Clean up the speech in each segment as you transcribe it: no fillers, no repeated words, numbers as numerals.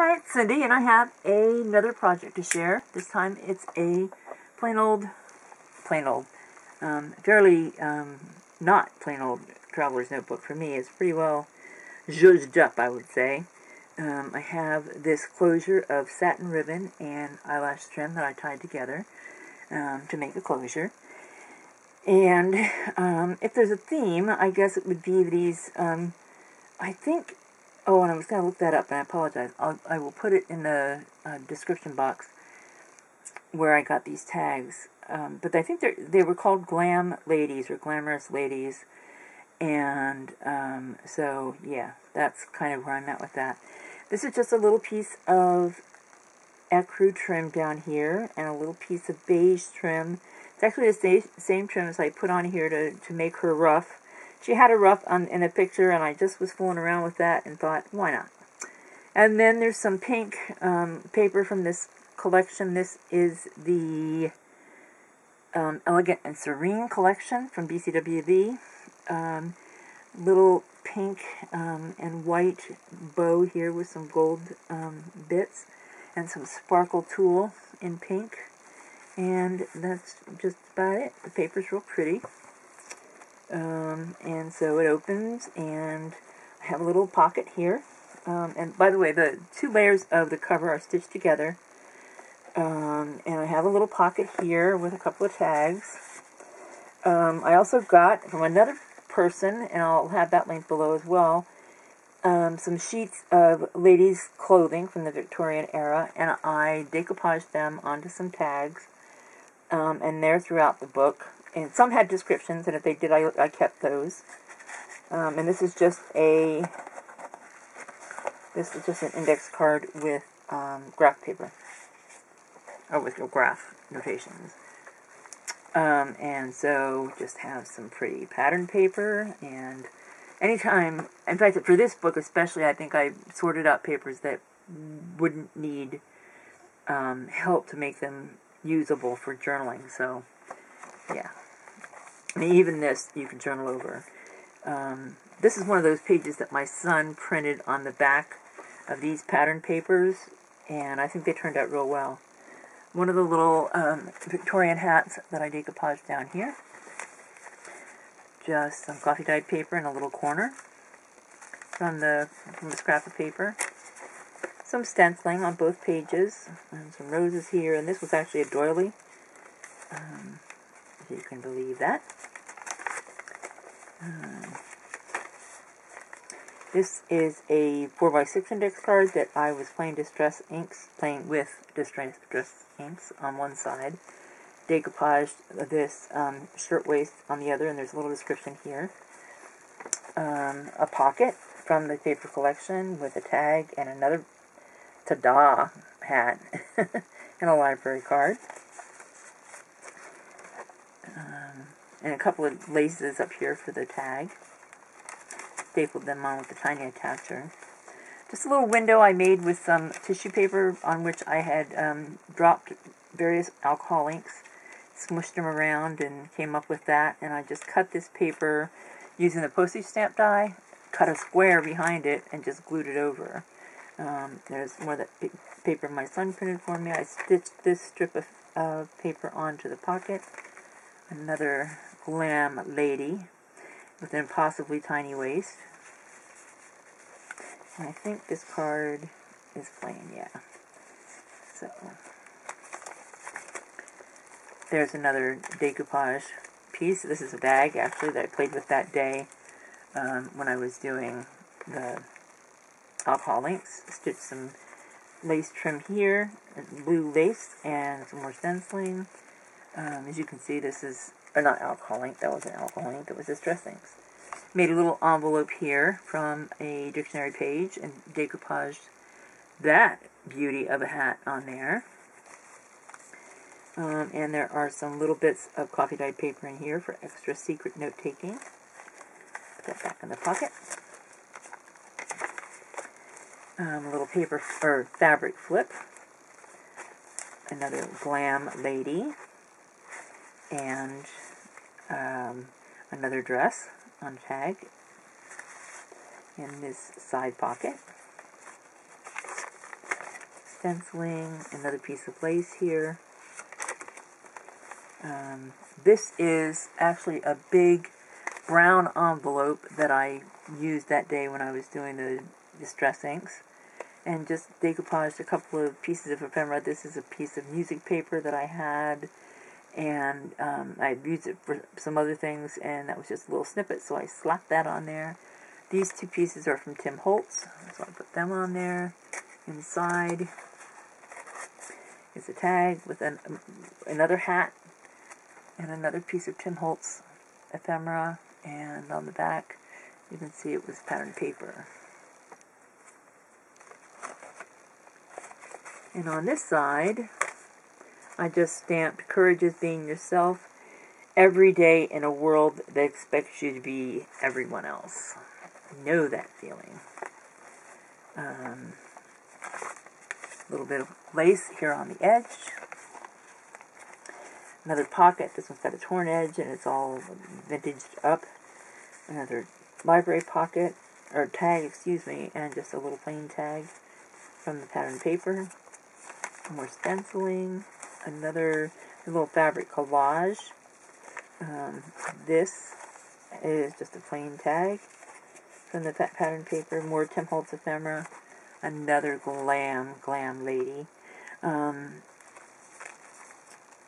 Hi, it's Cindy, and I have another project to share. This time it's a plain old, fairly not plain old traveler's notebook for me. It's pretty well zhuzhed up, I would say. I have this closure of satin ribbon and eyelash trim that I tied together to make a closure. And if there's a theme, I guess it would be these, I think. Oh, and I was going to look that up, and I apologize. I will put it in the description box where I got these tags. But I think they were called Glam Ladies, or Glamorous Ladies. And so, yeah, that's kind of where I'm at with that. This is just a little piece of ecru trim down here, and a little piece of beige trim. It's actually the same trim as I put on here to make her ruff. She had a ruff in a picture, and I just was fooling around with that and thought, why not? And then there's some pink paper from this collection. This is the Elegant and Serene collection from BCWV. Little pink and white bow here with some gold bits and some sparkle tulle in pink. And that's just about it. The paper's real pretty. And so it opens, and I have a little pocket here. And by the way, the two layers of the cover are stitched together. And I have a little pocket here with a couple of tags. I also got from another person, and I'll have that link below as well, some sheets of ladies' clothing from the Victorian era, and I decoupaged them onto some tags, and they're throughout the book. And some had descriptions, and if they did, I kept those. And this is just an index card with graph paper, or with graph notations. And so just have some pretty pattern paper, and anytime, in fact, for this book especially, I think I sorted out papers that wouldn't need help to make them usable for journaling. So, yeah. I mean, even this you can journal over. This is one of those pages that my son printed on the back of these pattern papers, and I think they turned out real well. One of the little Victorian hats that I decoupaged down here. Just some coffee-dyed paper in a little corner from the scrap of paper. Some stenciling on both pages, and some roses here, and this was actually a doily. If you can believe that. This is a 4x6 index card that I was playing with distress inks on one side. Decoupaged this shirtwaist on the other, and there's a little description here. A pocket from the paper collection with a tag and another ta-da hat and a library card. And a couple of laces up here for the tag. Stapled them on with a tiny attacher. Just a little window I made with some tissue paper on which I had dropped various alcohol inks, smushed them around, and came up with that. And I just cut this paper using the postage stamp die, cut a square behind it, and just glued it over. There's more of that paper my son printed for me. I stitched this strip of paper onto the pocket. Another Glam Lady with an impossibly tiny waist. And I think this card is plain, yeah. So, there's another decoupage piece. This is a bag, actually, that I played with that day when I was doing the alcohol inks. Stitched some lace trim here, blue lace, and some more stenciling. As you can see, this is, or not alcohol ink, that wasn't alcohol ink, that was distress inks. Made a little envelope here from a dictionary page and decoupaged that beauty of a hat on there. And there are some little bits of coffee-dyed paper in here for extra secret note-taking. Put that back in the pocket. A little paper, or fabric flip. Another Glam Lady. And another dress on tag in this side pocket. stenciling, another piece of lace here. This is actually a big brown envelope that I used that day when I was doing the distress inks, and just decoupaged a couple of pieces of ephemera. This is a piece of music paper that I had, and I used it for some other things, and that was just a little snippet, so I slapped that on there. These two pieces are from Tim Holtz, so I put them on there. Inside is a tag with another hat and another piece of Tim Holtz ephemera, and on the back you can see it was patterned paper. And on this side, I just stamped "Courage is being yourself every day in a world that expects you to be everyone else." Know that feeling. A little bit of lace here on the edge. Another pocket. This one's got a torn edge and it's all vintaged up. Another library pocket, or tag, excuse me, and just a little plain tag from the patterned paper. More stenciling. Another little fabric collage. This is just a plain tag from the patterned paper. More Tim Holtz ephemera. Another glam lady.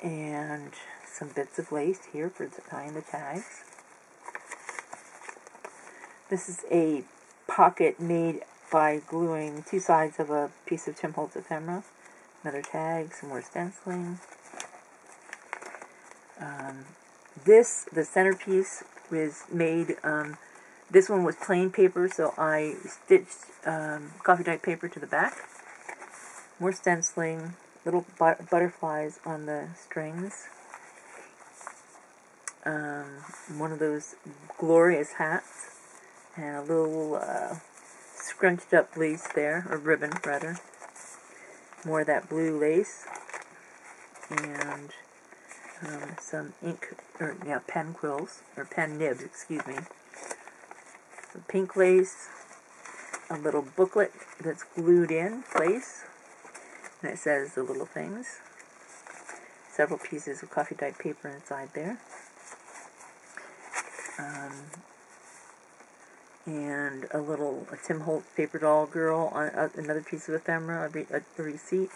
And some bits of lace here for tying the tags. This is a pocket made by gluing two sides of a piece of Tim Holtz ephemera. Another tag, some more stenciling. The centerpiece was made, this one was plain paper, so I stitched coffee dyed paper to the back. More stenciling, little butterflies on the strings. One of those glorious hats, and a little scrunched up lace there, or ribbon rather. More of that blue lace, and some ink, or pen quills, or pen nibs, excuse me. Some pink lace, a little booklet that's glued in place, and it says the little things. Several pieces of coffee dyed paper inside there. And a Tim Holtz paper doll girl on another piece of ephemera, a receipt.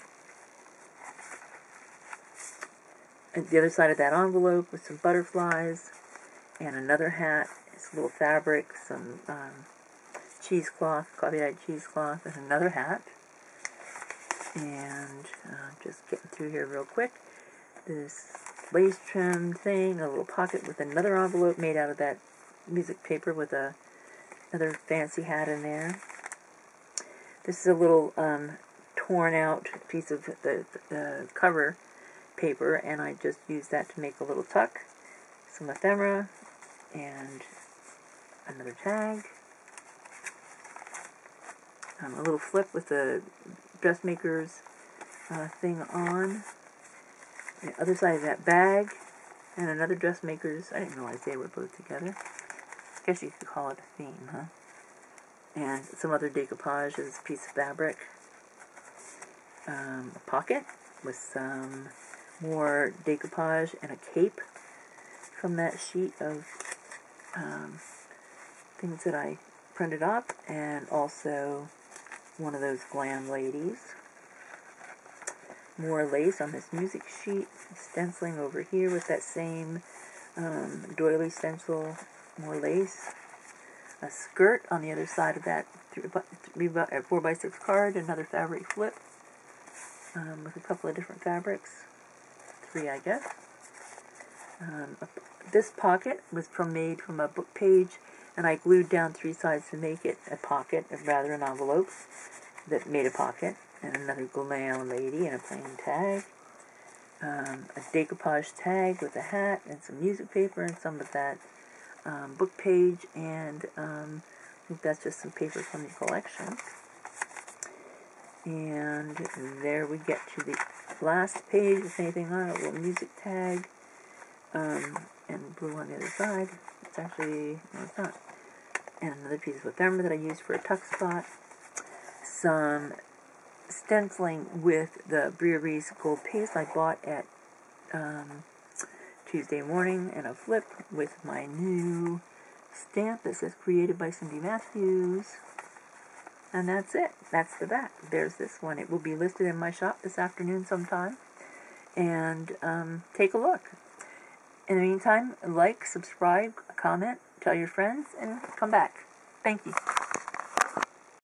At the other side of that envelope with some butterflies and another hat. It's a little fabric, some cheesecloth, coffee dyed cheesecloth, and another hat. And just getting through here real quick. This lace trim thing, a little pocket with another envelope made out of that music paper with another fancy hat in there. This is a little torn out piece of the cover paper, and I just used that to make a little tuck. Some ephemera, and another tag. A little flip with the dressmaker's thing on. The other side of that bag, and another dressmaker's. I didn't realize they were both together. I guess you could call it a theme, huh? And some other decoupage is a piece of fabric. A pocket with some more decoupage and a cape from that sheet of things that I printed up, and also one of those glam ladies. More lace on this music sheet, stenciling over here with that same doily stencil, more lace. A skirt on the other side of that 4x6 card, another fabric flip with a couple of different fabrics, 3 I guess. This pocket was made from a book page, and I glued down 3 sides to make it a pocket, or rather an envelope that made a pocket. And another glam lady and a plain tag. A decoupage tag with a hat and some music paper and some of that book page, and I think that's just some paper from the collection. And there we get to the last page with anything on it, a little music tag, and blue on the other side. It's actually, no it's not. And another piece of ephemera that I used for a tuck spot. Some stenciling with the Bria Reese gold paste I bought at Tuesday morning, and a flip with my new stamp that says created by Cindy Matthews. And that's it. That's the back. There's this one. It will be listed in my shop this afternoon sometime. And take a look. In the meantime, like, subscribe, comment, tell your friends, and come back. Thank you.